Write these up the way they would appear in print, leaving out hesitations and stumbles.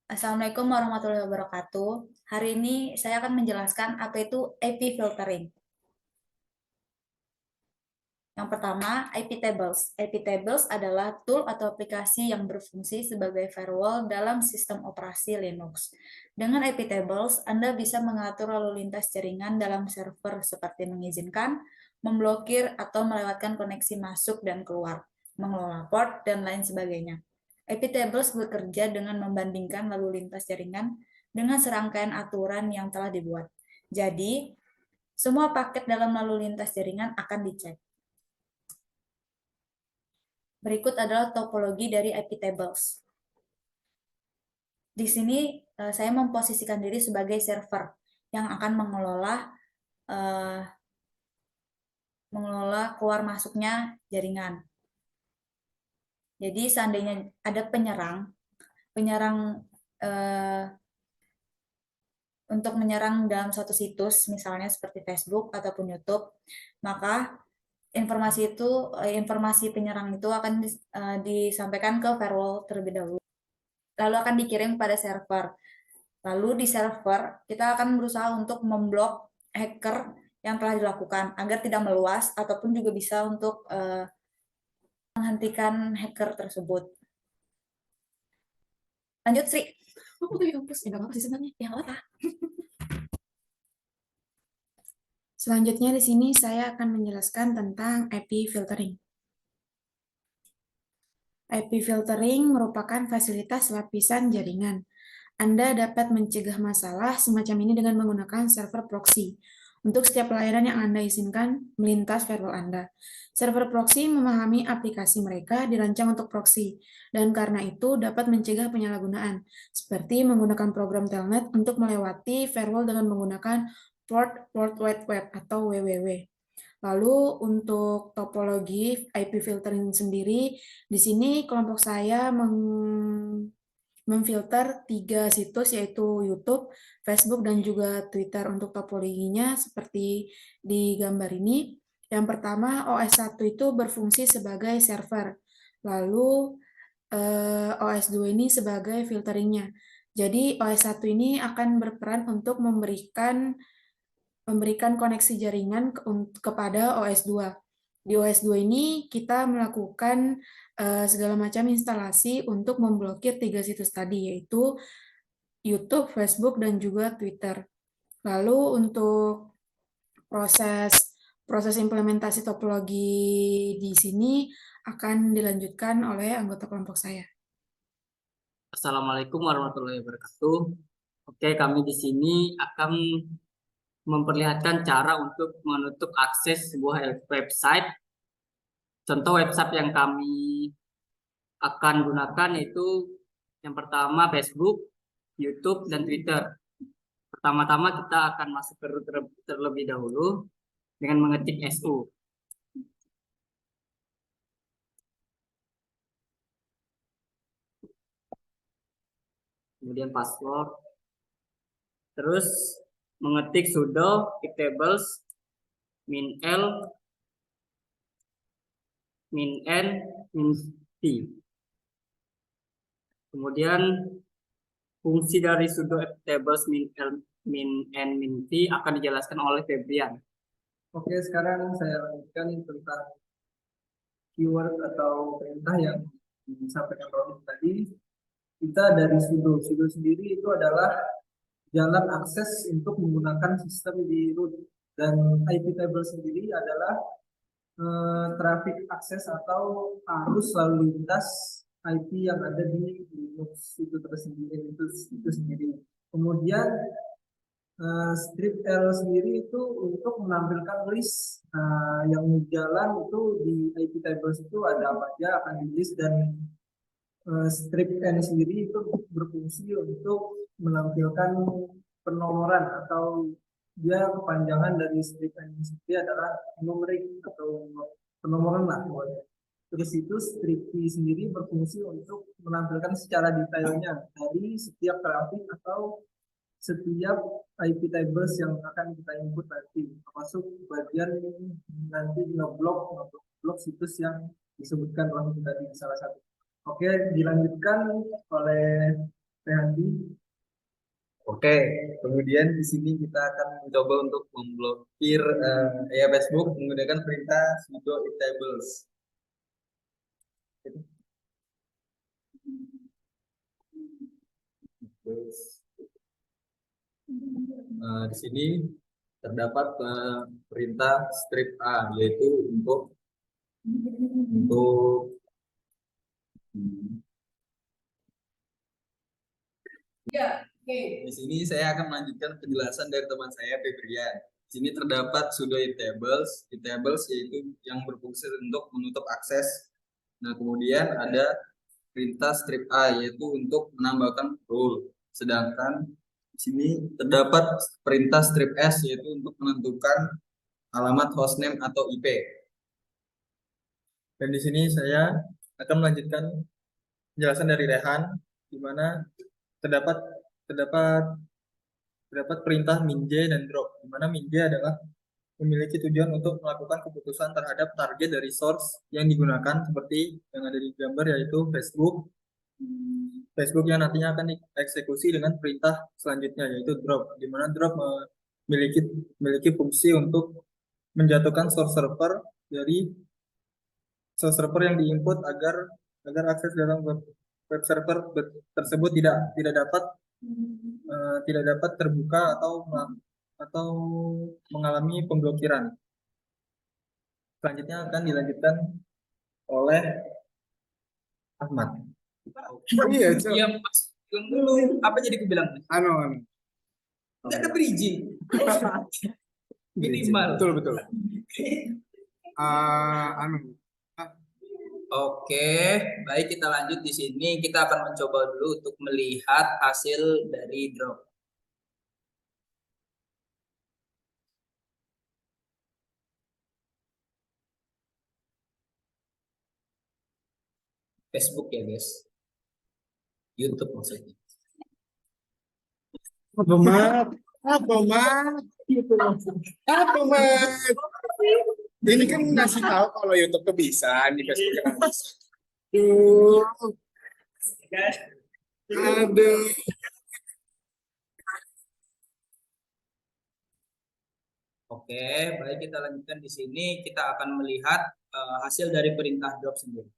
Assalamualaikum warahmatullahi wabarakatuh. Hari ini saya akan menjelaskan apa itu IP filtering. Yang pertama, IP tables. IP tables adalah tool atau aplikasi yang berfungsi sebagai firewall dalam sistem operasi Linux. Dengan IP tables, Anda bisa mengatur lalu lintas jaringan dalam server seperti mengizinkan, memblokir, atau melewatkan koneksi masuk dan keluar, mengelola port, dan lain sebagainya. IP tables bekerja dengan membandingkan lalu lintas jaringan dengan serangkaian aturan yang telah dibuat. Jadi, semua paket dalam lalu lintas jaringan akan dicek. Berikut adalah topologi dari IP tables. Di sini saya memposisikan diri sebagai server yang akan mengelola keluar masuknya jaringan. Jadi seandainya ada penyerang untuk menyerang dalam suatu situs, misalnya seperti Facebook ataupun YouTube, maka informasi penyerang itu akan disampaikan ke firewall terlebih dahulu. Lalu akan dikirim pada server. Lalu di server kita akan berusaha untuk memblok hacker yang telah dilakukan agar tidak meluas ataupun juga bisa untuk menghentikan hacker tersebut. Lanjut Sri. Oh, dari kampus. Ya nggak apa-apa sih sebenarnya. Ya nggak apa. Selanjutnya di sini saya akan menjelaskan tentang IP filtering. IP filtering merupakan fasilitas lapisan jaringan. Anda dapat mencegah masalah semacam ini dengan menggunakan server proxy untuk setiap layanan yang Anda izinkan melintas firewall Anda. Server proxy memahami aplikasi mereka dirancang untuk proxy, dan karena itu dapat mencegah penyalahgunaan, seperti menggunakan program telnet untuk melewati firewall dengan menggunakan port World Wide Web atau WWW. Lalu untuk topologi IP filtering sendiri, di sini kelompok saya memfilter 3 situs yaitu YouTube, Facebook, dan juga Twitter. Untuk topologinya seperti di gambar ini. Yang pertama, OS1 itu berfungsi sebagai server. Lalu OS2 ini sebagai filteringnya. Jadi OS1 ini akan berperan untuk memberikan koneksi jaringan kepada OS2. Di OS2 ini kita melakukan segala macam instalasi untuk memblokir 3 situs tadi, yaitu YouTube, Facebook, dan juga Twitter. Lalu untuk proses implementasi topologi di sini akan dilanjutkan oleh anggota kelompok saya. Assalamualaikum warahmatullahi wabarakatuh. Oke, kami di sini akan memperlihatkan cara untuk menutup akses sebuah website. Contoh website yang kami akan gunakan yaitu yang pertama Facebook, YouTube, dan Twitter. Pertama-tama kita akan masuk ke root terlebih dahulu dengan mengetik SU. Kemudian password. Terus mengetik sudo iptables -l -n -t. Kemudian fungsi dari sudo iptables -l -n -t akan dijelaskan oleh Febrian. Oke, sekarang saya lanjutkan tentang keyword atau perintah yang disampaikan Romi tadi. Kita dari sudo sendiri itu adalah jalan akses untuk menggunakan sistem di root, dan IP table sendiri adalah traffic akses atau arus lalu lintas IP yang ada di Linux itu tersendiri itu sendiri. Kemudian strip L sendiri itu untuk menampilkan list yang jalan itu di IP tables itu ada apa aja akan di list, dan strip N sendiri itu berfungsi untuk menampilkan penomoran atau dia kepanjangan dari strip N sendiri adalah numerik atau penomoran lah pokoknya. Terus itu strip P sendiri berfungsi untuk menampilkan secara detailnya dari setiap traffic atau setiap IP tables yang akan kita input nanti, termasuk bagian nanti ngeblok situs yang disebutkan oleh tadi salah satu. Oke, dilanjutkan oleh Rehandi. Oke, kemudian di sini kita akan mencoba untuk memblokir Facebook menggunakan perintah sudo itables. Di sini terdapat perintah strip A, yaitu untuk di sini saya akan melanjutkan penjelasan dari teman saya Febrian. Di sini terdapat sudo itables yaitu yang berfungsi untuk menutup akses. Nah, kemudian ada perintah strip A yaitu untuk menambahkan role. Sedangkan di sini terdapat perintah strip S yaitu untuk menentukan alamat hostname atau IP. Dan di sini saya akan melanjutkan penjelasan dari Rehan, di mana terdapat perintah minj dan drop, di mana minj adalah memiliki tujuan untuk melakukan keputusan terhadap target dari source yang digunakan seperti yang ada di gambar, yaitu Facebook yang nantinya akan dieksekusi dengan perintah selanjutnya, yaitu drop, di mana drop memiliki fungsi untuk menjatuhkan source server yang diinput agar akses dalam web server tersebut tidak dapat terbuka atau mengalami pemblokiran. Selanjutnya akan dilanjutkan oleh Ahmad. Iya, Iya, Mas. Dulu apa jadi aku bilang? anu. Nggak ada bridging. Minimal. Betul. Anu. Oke, baik, kita lanjut di sini. Kita akan mencoba dulu untuk melihat hasil dari drop. Facebook ya, guys. YouTube maksudnya. Apa, Mat? Ini kan ngasih tahu kalau YouTube tuh bisa, di Facebook kan bisa. Aduh. Oke, baik, kita lanjutkan di sini. Kita akan melihat hasil dari perintah drop sendiri.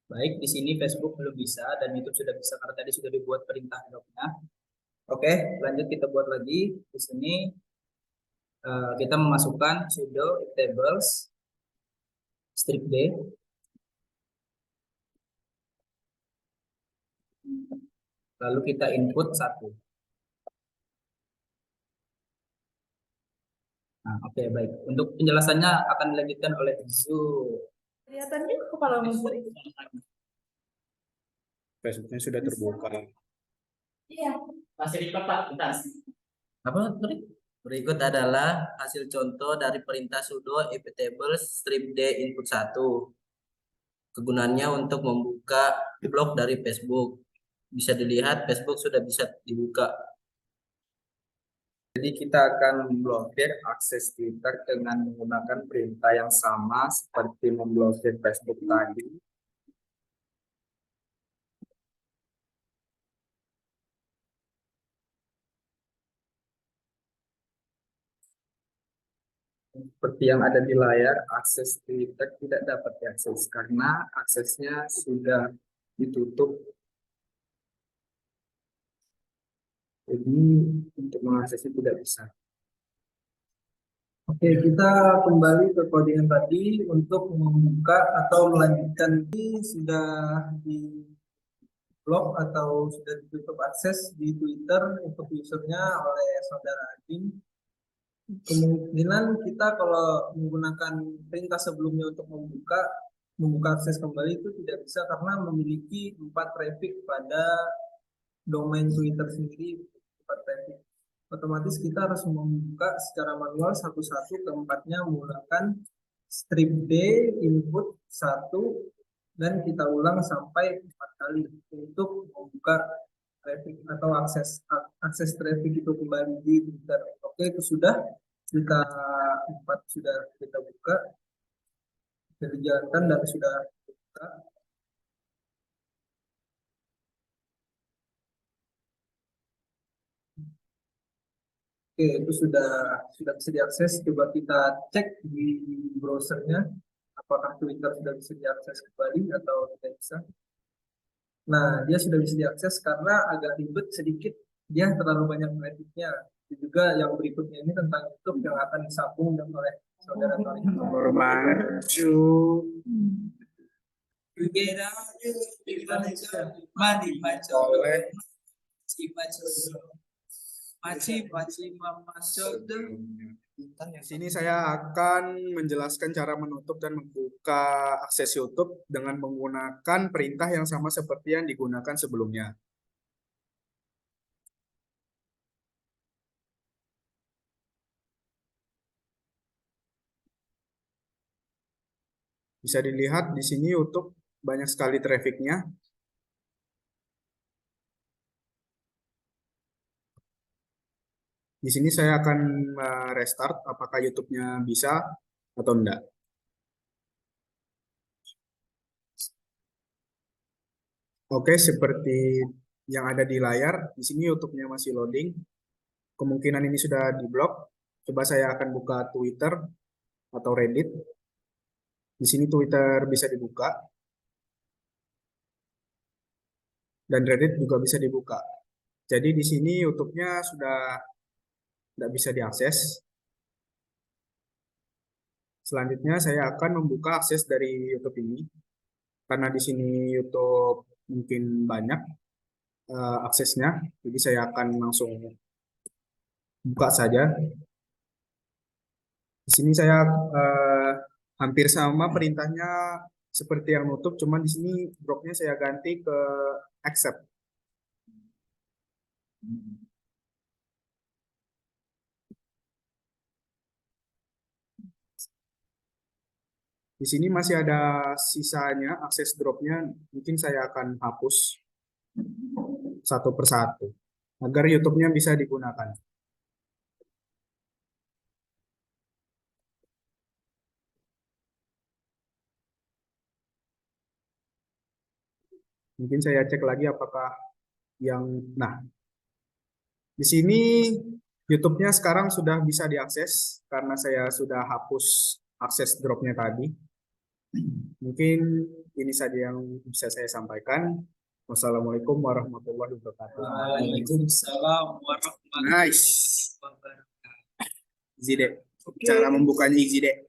Baik, di sini Facebook belum bisa dan YouTube sudah bisa karena tadi sudah dibuat perintah dropnya. Oke, lanjut kita buat lagi. Di sini kita memasukkan sudo itables strip D. Lalu kita input 1. Nah, oke, baik. Untuk penjelasannya akan dilanjutkan oleh Zoom. Kelihatannya kepala musuh. Facebooknya sudah terbuka. Iya. Masih di Pak, bentar. Apa tadi? Berikut adalah hasil contoh dari perintah sudo iptables strip D input 1. Kegunaannya untuk membuka blog dari Facebook. Bisa dilihat Facebook sudah bisa dibuka. Jadi kita akan memblokir akses Twitter dengan menggunakan perintah yang sama seperti memblokir Facebook tadi. Seperti yang ada di layar, akses Twitter tidak dapat diakses karena aksesnya sudah ditutup. Jadi untuk mengaksesnya tidak bisa. Oke, kita kembali ke codingan tadi untuk membuka atau melanjutkan. Ini sudah di blok atau sudah ditutup akses di Twitter untuk usernya oleh saudara admin. Kemungkinan kita kalau menggunakan perintah sebelumnya untuk membuka akses kembali itu tidak bisa karena memiliki 4 traffic pada domain Twitter sendiri, 4 traffic. Otomatis kita harus membuka secara manual satu-satu keempatnya menggunakan strip D input 1 dan kita ulang sampai 4 kali untuk membuka traffic atau akses traffic itu kembali di Twitter. Oke, itu sudah kita 4 sudah kita buka, sudah dijalankan dan sudah buka. Oke, itu sudah bisa diakses. Coba kita cek di browsernya apakah Twitter sudah bisa diakses kembali atau tidak bisa. Nah, dia sudah bisa diakses karena agak ribet sedikit, dia terlalu banyak trafficnya. Dan juga yang berikutnya ini tentang YouTube yang akan disambung oleh saudara Tony. Nomor maju. Oleh di sini saya akan menjelaskan cara menutup dan membuka akses YouTube dengan menggunakan perintah yang sama seperti yang digunakan sebelumnya. Bisa dilihat di sini YouTube banyak sekali trafficnya. Di sini saya akan restart apakah YouTube-nya bisa atau enggak. Oke, seperti yang ada di layar, di sini YouTube-nya masih loading. Kemungkinan ini sudah diblok. Coba saya akan buka Twitter atau Reddit. Di sini Twitter bisa dibuka. Dan Reddit juga bisa dibuka. Jadi di sini YouTube-nya sudah tidak bisa diakses. Selanjutnya saya akan membuka akses dari YouTube ini. Karena di sini YouTube mungkin banyak aksesnya. Jadi saya akan langsung buka saja. Di sini saya hampir sama perintahnya seperti yang nutup, cuman di sini bloknya saya ganti ke accept. Di sini masih ada sisanya akses dropnya, mungkin saya akan hapus satu persatu agar YouTube-nya bisa digunakan. Mungkin saya cek lagi apakah yang, nah, di sini YouTube-nya sekarang sudah bisa diakses karena saya sudah hapus akses drop-nya tadi. Mungkin ini saja yang bisa saya sampaikan. Wassalamualaikum warahmatullahi wabarakatuh. Waalaikumsalam warahmatullahi Nice. Easy deh. Cara membukanya easy deh.